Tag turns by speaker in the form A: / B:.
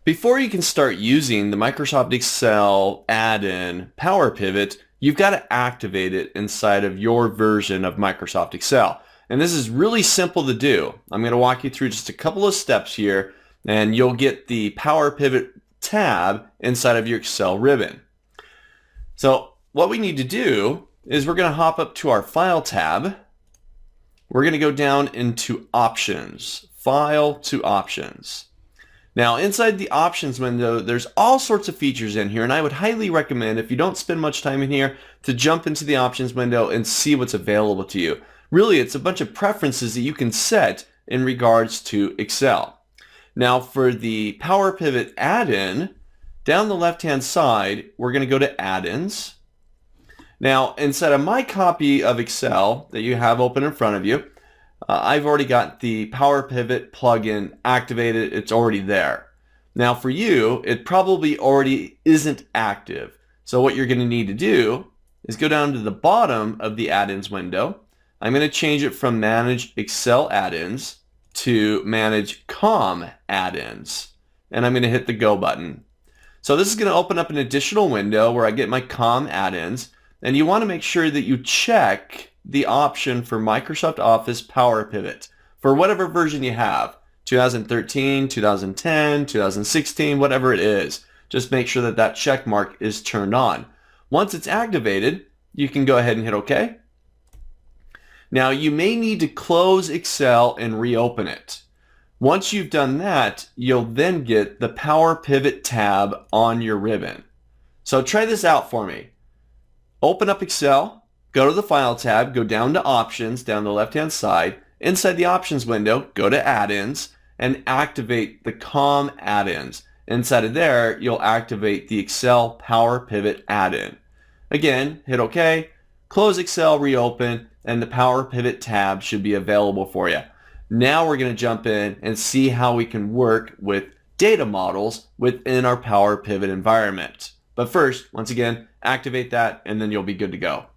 A: Before you can start using the Microsoft Excel add-in PowerPivot, you've got to activate it inside of your version of Microsoft Excel. And this is really simple to do. I'm going to walk you through just a couple of steps here, and you'll get the PowerPivot tab inside of your Excel ribbon. So what we need to do is we're going to hop up to our File tab. We're going to go down into Options, File to Options. Now inside the options window, there's all sorts of features in here, and I would highly recommend, if you don't spend much time in here, to jump into the options window and see what's available to you. Really, it's a bunch of preferences that you can set in regards to Excel. Now for the PowerPivot add-in, down the left-hand side, we're going to go to add-ins. Now inside of my copy of Excel that you have open in front of you, I've already got the PowerPivot plugin activated. It's already there. Now for you, it probably already isn't active. So what you're going to need to do is go down to the bottom of the add-ins window. I'm going to change it from Manage Excel Add-ins to Manage COM Add-ins. And I'm going to hit the Go button. So this is going to open up an additional window where I get my COM add-ins. And you want to make sure that you check the option for Microsoft Office PowerPivot for whatever version you have, 2013, 2010, 2016, whatever it is. Just make sure that that check mark is turned on. Once it's activated, you can go ahead and hit OK. Now you may need to close Excel and reopen it. Once you've done that, you'll then get the PowerPivot tab on your ribbon. So try this out for me. Open up Excel. Go to the File tab, go down to Options down the left-hand side. Inside the Options window, go to Add-ins and activate the COM add-ins. Inside of there, you'll activate the Excel PowerPivot add-in. Again, hit OK, close Excel, reopen, and the PowerPivot tab should be available for you. Now we're going to jump in and see how we can work with data models within our PowerPivot environment. But first, once again, activate that and then you'll be good to go.